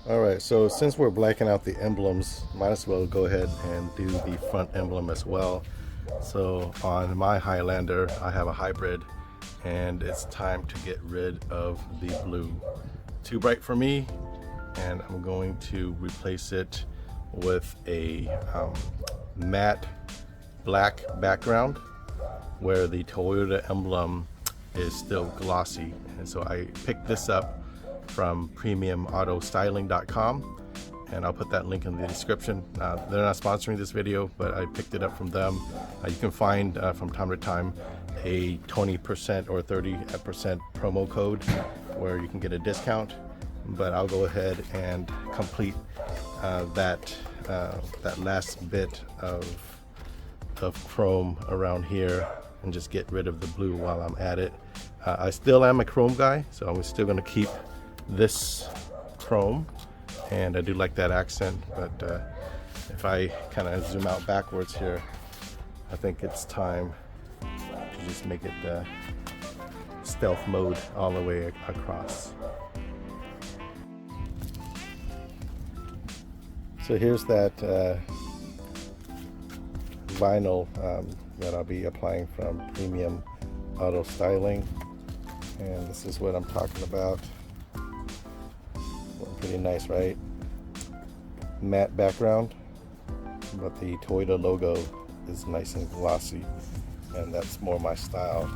Alright, so since we're blacking out the emblems, might as well go ahead and do the front emblem as well. So on my Highlander, I have a hybrid, and it's time to get rid of the blue. Too bright for me, and I'm going to replace it with a matte black background where the Toyota emblem is still glossy. And so I picked this up from premiumautostyling.com, and I'll put that link in the description. They're not sponsoring this video, but I picked it up from them. You can find from time to time a 20% or 30% promo code where you can get a discount, but I'll go ahead and complete that last bit of chrome around here and just get rid of the blue while I'm at it. I still am a chrome guy, so I'm still going to keep this chrome, and I do like that accent, but if I kind of zoom out backwards here, I think it's time to just make it stealth mode all the way across. So here's that vinyl that I'll be applying from Premium Auto Styling, and this is what I'm talking about. Pretty nice, right? Matte background, but the Toyota logo is nice and glossy, and that's more my style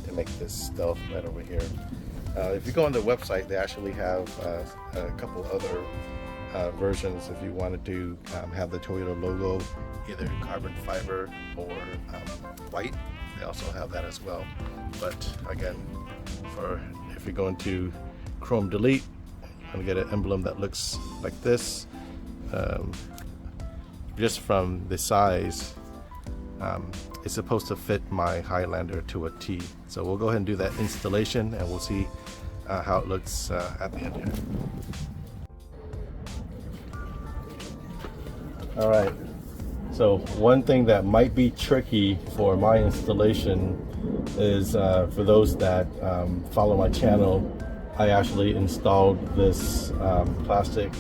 to make this stealth right over here. If you go on the website, they actually have a couple other versions if you wanted to have the Toyota logo either carbon fiber or white. They also have that as well, but again, if you're going to chrome delete, I'm gonna get an emblem that looks like this. Just from the size, it's supposed to fit my Highlander to a T. So we'll go ahead and do that installation, and we'll see how it looks at the end here. All right, so one thing that might be tricky for my installation is for those that follow my channel, I actually installed this plastic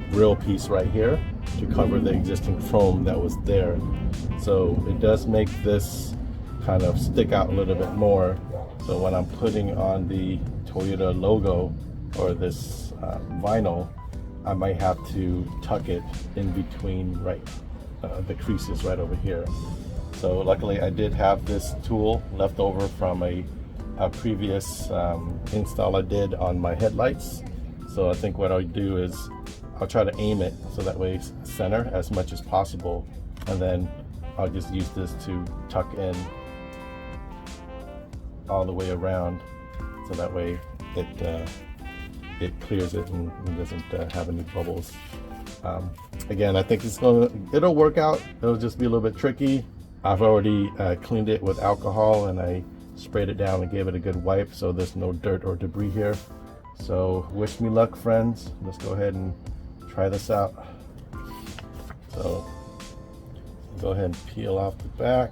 grill piece right here to cover the existing chrome that was there. So it does make this kind of stick out a little bit more. So when I'm putting on the Toyota logo or this vinyl, I might have to tuck it in between the creases right over here. So luckily I did have this tool left over from a previous install I did on my headlights. So I think what I'll do is I'll try to aim it so that way it's center as much as possible, and then I'll just use this to tuck in all the way around, so that way it clears it and doesn't have any bubbles. Again, I think it'll work out. It'll just be a little bit tricky. I've already cleaned it with alcohol, and I sprayed it down and gave it a good wipe so there's no dirt or debris here. So wish me luck, friends. Let's go ahead and try this out. So go ahead and peel off the back.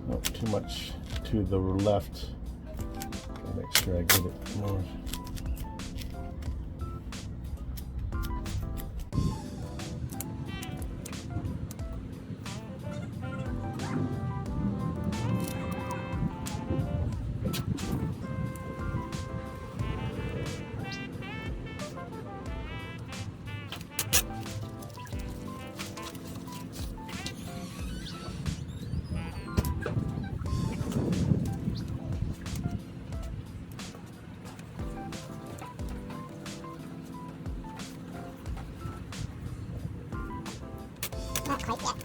Not too much to the left. Make sure I get it more. Not quite yet.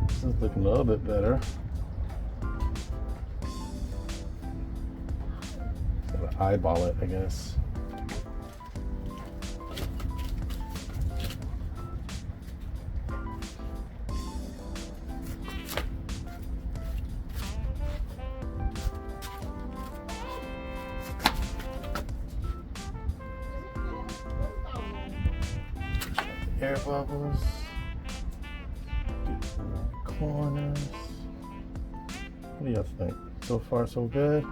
This is looking a little bit better. Gotta eyeball it, I guess. Air bubbles. Corners. What do you think? So far, so good.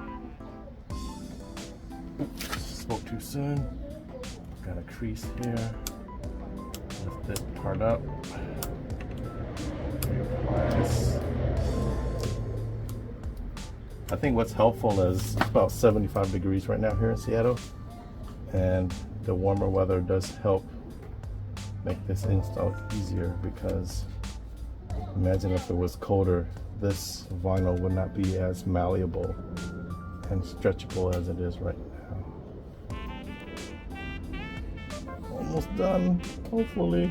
Oops, spoke too soon. Got a crease here. Lift this part up. I think what's helpful is it's about 75 degrees right now here in Seattle, and the warmer weather does help make this install easier, because imagine if it was colder, this vinyl would not be as malleable and stretchable as it is right now. Almost done, hopefully.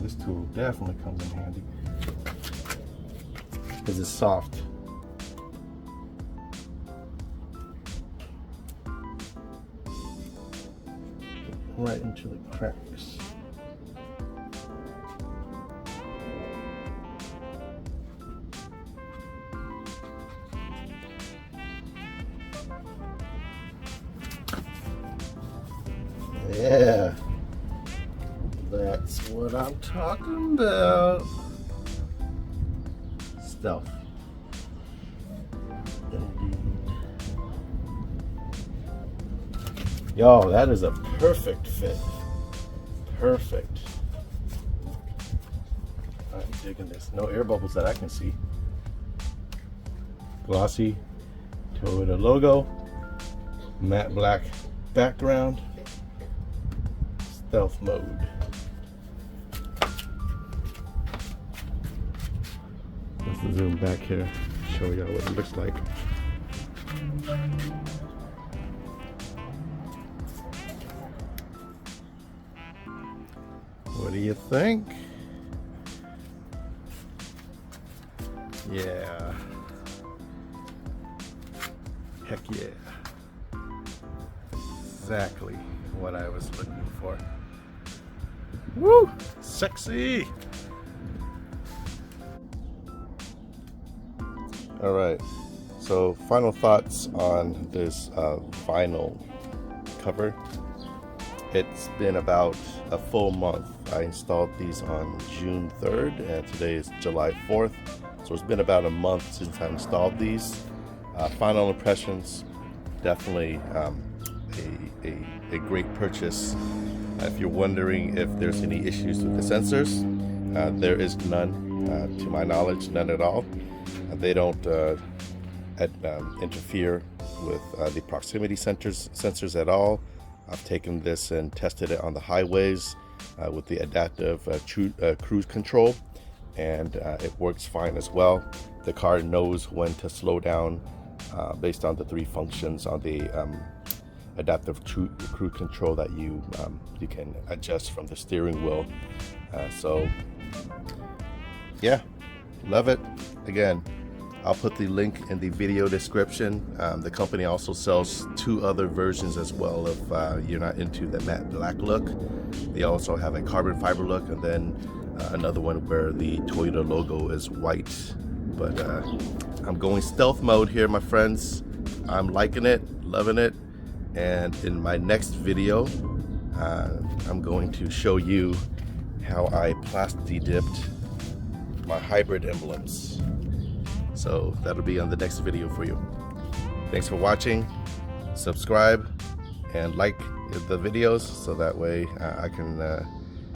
This tool definitely comes in handy because it's soft. Right into the cracks. Yeah. That's what I'm talking about. Stealth. Indeed. Yo, that is a perfect fit. Perfect. I'm digging this. No air bubbles that I can see. Glossy Toyota logo. Matte black background. Stealth mode. Let's zoom back here, show y'all what it looks like. What do you think? Yeah. Heck yeah. Exactly what I was looking for. Woo! Sexy! All right, so final thoughts on this vinyl cover. It's been about a full month. I installed these on June 3rd and today is July 4th. So it's been about a month since I installed these. Final impressions, definitely a great purchase. If you're wondering if there's any issues with the sensors, there is none, to my knowledge, none at all. They don't interfere with the proximity sensors at all. I've taken this and tested it on the highways with the adaptive cruise control, and it works fine as well. The car knows when to slow down based on the 3 functions on the adaptive cruise control that you can adjust from the steering wheel. So yeah, love it. Again, I'll put the link in the video description. The company also sells 2 other versions as well if you're not into the matte black look. They also have a carbon fiber look, and then another one where the Toyota logo is white But I'm going stealth mode here, my friends. I'm liking it, loving it. And in my next video, I'm going to show you how I plasti dipped my hybrid emblems. So that'll be on the next video for you. Thanks for watching. Subscribe and like the videos so that way I can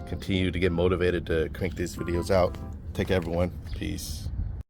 continue to get motivated to crank these videos out. Take care, everyone. Peace.